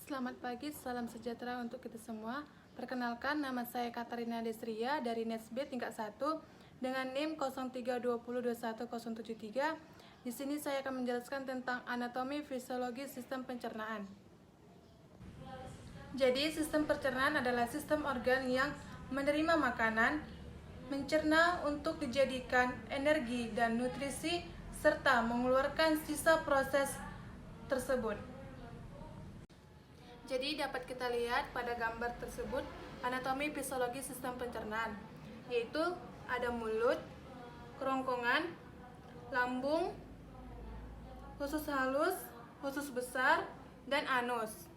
Selamat pagi, salam sejahtera untuk kita semua. Perkenalkan, nama saya Katarina Desria dari NESB tingkat 1 dengan NIM 0320210073. Di sini saya akan menjelaskan tentang anatomi fisiologi sistem pencernaan. Jadi, sistem pencernaan adalah sistem organ yang menerima makanan, mencerna untuk dijadikan energi dan nutrisi, serta mengeluarkan sisa proses tersebut. Jadi dapat kita lihat pada gambar tersebut anatomi fisiologi sistem pencernaan, yaitu ada mulut, kerongkongan, lambung, usus halus, usus besar, dan anus.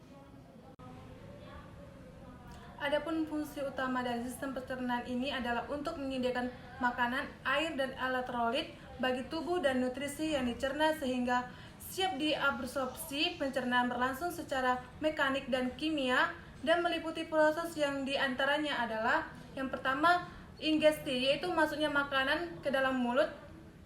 Adapun fungsi utama dari sistem pencernaan ini adalah untuk menyediakan makanan, air, dan elektrolit bagi tubuh dan nutrisi yang dicerna sehingga siap diabsorpsi. Pencernaan berlangsung secara mekanik dan kimia dan meliputi proses yang diantaranya adalah yang pertama ingesti, yaitu masuknya makanan ke dalam mulut.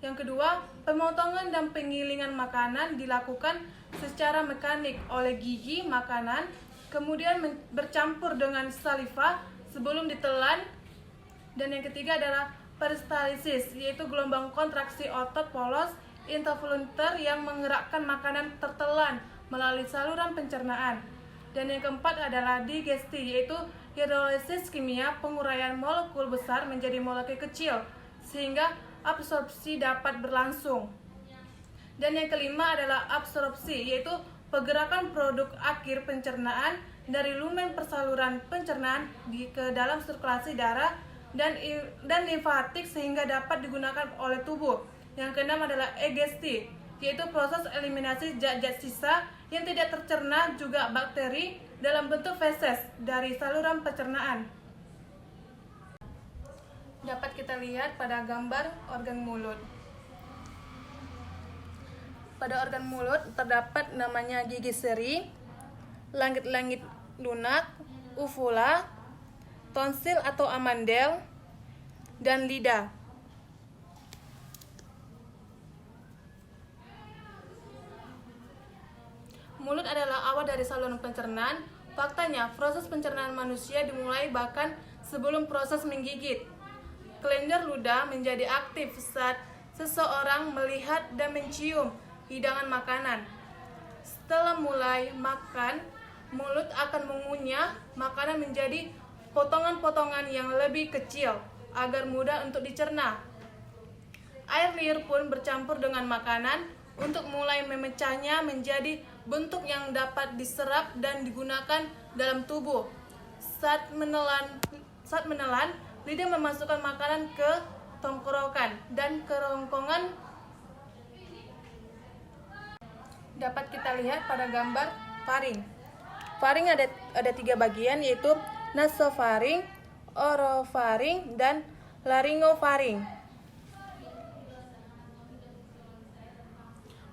Yang kedua, pemotongan dan penggilingan makanan dilakukan secara mekanik oleh gigi makanan, kemudian bercampur dengan saliva sebelum ditelan. Dan yang ketiga adalah peristalsis, yaitu gelombang kontraksi otot polos intravoluntar yang menggerakkan makanan tertelan melalui saluran pencernaan. Dan yang keempat adalah digesti, yaitu hidrolisis kimia, penguraian molekul besar menjadi molekul kecil sehingga absorpsi dapat berlangsung. Dan yang kelima adalah absorpsi, yaitu pergerakan produk akhir pencernaan dari lumen persaluran pencernaan ke dalam sirkulasi darah dan limfatik sehingga dapat digunakan oleh tubuh. Yang keenam adalah egesti, yaitu proses eliminasi zat-zat sisa yang tidak tercerna juga bakteri dalam bentuk feses dari saluran pencernaan. Dapat kita lihat pada gambar organ mulut. Pada organ mulut terdapat namanya gigi seri, langit-langit lunak, uvula, tonsil atau amandel, dan lidah. Mulut adalah awal dari saluran pencernaan. Faktanya, proses pencernaan manusia dimulai bahkan sebelum proses menggigit. Kelenjar ludah menjadi aktif saat seseorang melihat dan mencium hidangan makanan. Setelah mulai makan, mulut akan mengunyah makanan menjadi potongan-potongan yang lebih kecil agar mudah untuk dicerna. Air liur pun bercampur dengan makanan untuk mulai memecahnya menjadi bentuk yang dapat diserap dan digunakan dalam tubuh. Saat menelan, lidah memasukkan makanan ke tenggorokan dan kerongkongan. Dapat kita lihat pada gambar faring. Faring ada tiga bagian, yaitu nasofaring, orofaring, dan laryngofaring.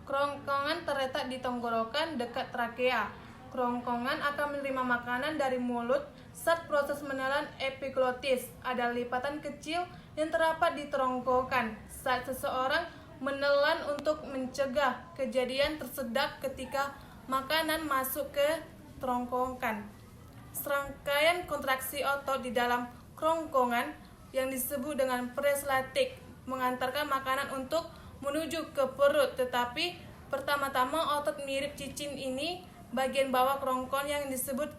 Kerongkongan terletak di tenggorokan dekat trakea. Kerongkongan akan menerima makanan dari mulut saat proses menelan epiglotis. Ada lipatan kecil yang terdapat di kerongkongan saat seseorang menelan untuk mencegah kejadian tersedak ketika makanan masuk ke kerongkongan. Serangkaian kontraksi otot di dalam kerongkongan yang disebut dengan peristaltik mengantarkan makanan untuk menuju ke perut, tetapi pertama-tama otot mirip cicing ini bagian bawah kerongkongan yang disebut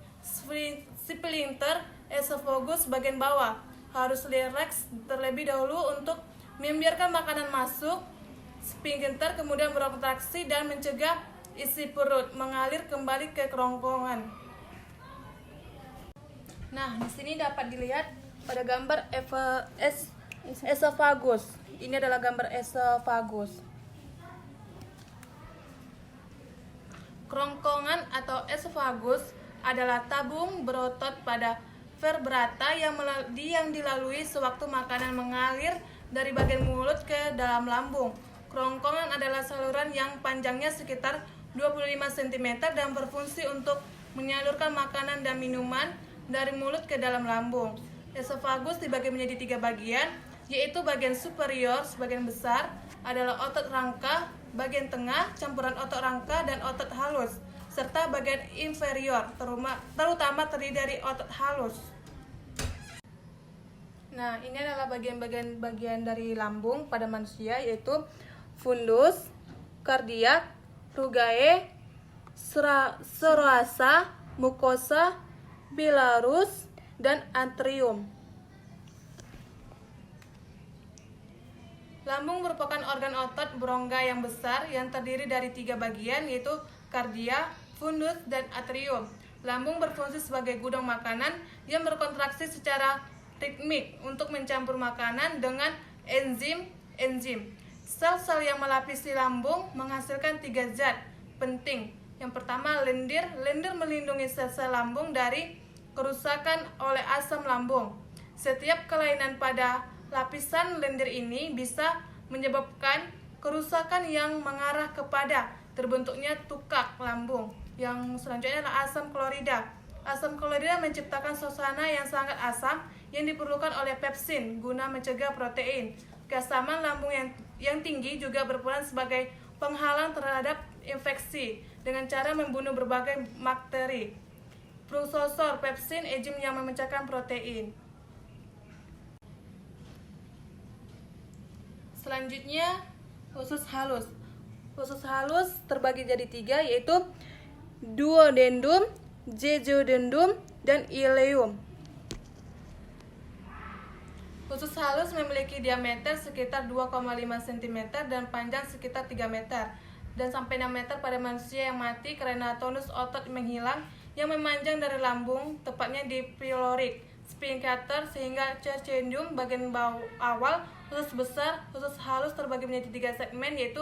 sphincter esophagus bagian bawah harus rileks terlebih dahulu untuk membiarkan makanan masuk. Sphincter kemudian berkontraksi dan mencegah isi perut mengalir kembali ke kerongkongan. Nah, di sini dapat dilihat pada gambar esophagus. Ini adalah gambar esophagus. Kerongkongan atau esophagus adalah tabung berotot pada vertebrata yang dilalui sewaktu makanan mengalir dari bagian mulut ke dalam lambung. Kerongkongan adalah saluran yang panjangnya sekitar 25 cm dan berfungsi untuk menyalurkan makanan dan minuman dari mulut ke dalam lambung. Esophagus dibagi menjadi tiga bagian, yaitu bagian superior sebagian besar adalah otot rangka, bagian tengah campuran otot rangka dan otot halus, serta bagian inferior, terutama terdiri dari otot halus. Nah, ini adalah bagian dari lambung pada manusia, yaitu fundus, kardiak, rugae, seroasa, mukosa, bilarus, dan atrium. Lambung merupakan organ otot berongga yang besar yang terdiri dari 3 bagian, yaitu kardia, fundus, dan atrium. Lambung berfungsi sebagai gudang makanan yang berkontraksi secara ritmik untuk mencampur makanan dengan enzim. Sel-sel yang melapisi lambung menghasilkan 3 zat penting. Yang pertama, lendir. Lendir melindungi sel-sel lambung dari kerusakan oleh asam lambung. Setiap kelainan pada lapisan lendir ini bisa menyebabkan kerusakan yang mengarah kepada terbentuknya tukak lambung. Yang selanjutnya adalah asam klorida. Asam klorida menciptakan suasana yang sangat asam yang diperlukan oleh pepsin guna mencegah protein. Keasaman lambung yang tinggi juga berperan sebagai penghalang terhadap infeksi dengan cara membunuh berbagai bakteri. Prekusor pepsin enzim yang memecahkan protein. Selanjutnya, usus halus. Usus halus terbagi jadi 3, yaitu duodendum, jejodendum, dan ileum. Usus halus memiliki diameter sekitar 2,5 cm dan panjang sekitar 3 meter dan sampai 6 meter pada manusia yang mati karena tonus otot menghilang yang memanjang dari lambung, tepatnya di pyloric sphincter sehingga crescendium bagian awal usus besar. Usus halus terbagi menjadi 3 segmen, yaitu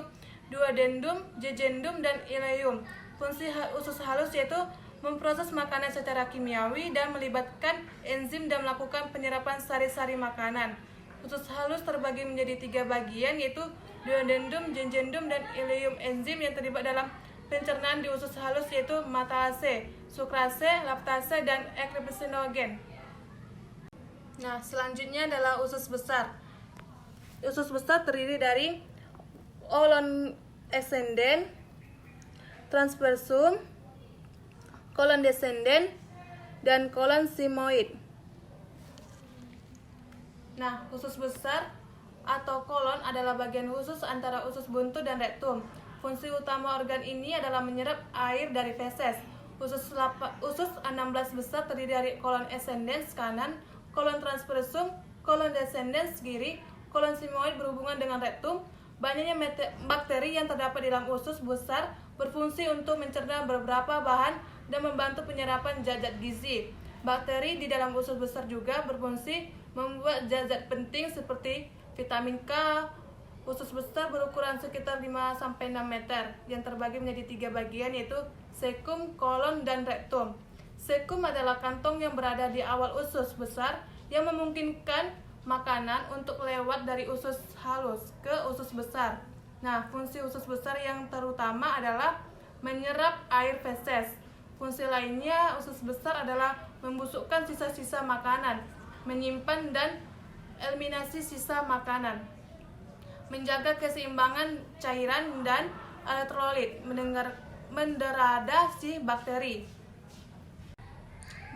duodendum, jejodendum, dan ileum. Fungsi usus halus yaitu memproses makanan secara kimiawi dan melibatkan enzim dan melakukan penyerapan sari-sari makanan. Usus halus terbagi menjadi 3 bagian, yaitu duodendum, jejodendum, dan ileum. Enzim yang terlibat dalam pencernaan di usus halus yaitu matase, sukrase, laktase, dan ekrisinogen. Nah, selanjutnya adalah usus besar. Usus besar terdiri dari kolon ascendens, transversum, kolon descendens, dan kolon sigmoid. Nah, usus besar atau kolon adalah bagian khusus antara usus buntu dan rektum. Fungsi utama organ ini adalah menyerap air dari feses. Usus 16 besar terdiri dari kolon ascendens kanan, kolon transversum, kolon descendens kiri, kolon sigmoid berhubungan dengan rektum. Banyaknya bakteri yang terdapat di dalam usus besar berfungsi untuk mencerna beberapa bahan dan membantu penyerapan zat-zat gizi. Bakteri di dalam usus besar juga berfungsi membuat zat-zat penting seperti vitamin K. Usus besar berukuran sekitar 5-6 meter yang terbagi menjadi 3 bagian, yaitu cecum, kolon, dan rektum. Cecum adalah kantong yang berada di awal usus besar yang memungkinkan makanan untuk lewat dari usus halus ke usus besar. Nah, fungsi usus besar yang terutama adalah menyerap air feses. Fungsi lainnya usus besar adalah membusukkan sisa-sisa makanan, menyimpan dan eliminasi sisa makanan, menjaga keseimbangan cairan dan elektrolit, mendegradasi bakteri.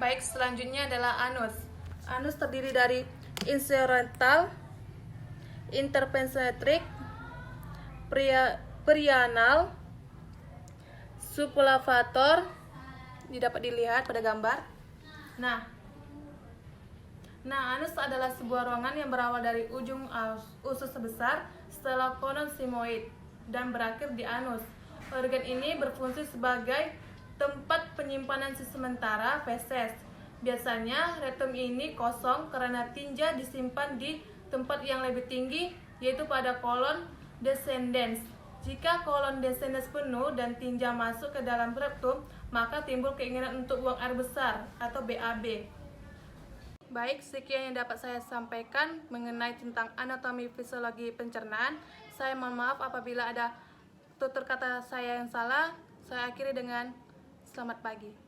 Baik, selanjutnya adalah anus. Anus terdiri dari inserental, interpenetrating, perianal, subculaviator, dapat dilihat pada gambar. Nah, anus adalah sebuah ruangan yang berawal dari ujung usus besar setelah kolon sigmoid dan berakhir di anus. Organ ini berfungsi sebagai tempat penyimpanan sementara feses. Biasanya rektum ini kosong karena tinja disimpan di tempat yang lebih tinggi, yaitu pada kolon descendens. Jika kolon descendens penuh dan tinja masuk ke dalam rektum, maka timbul keinginan untuk buang air besar atau BAB. Baik, sekian yang dapat saya sampaikan mengenai tentang anatomi fisiologi pencernaan. Saya mohon maaf apabila ada tutur kata saya yang salah. Saya akhiri dengan selamat pagi.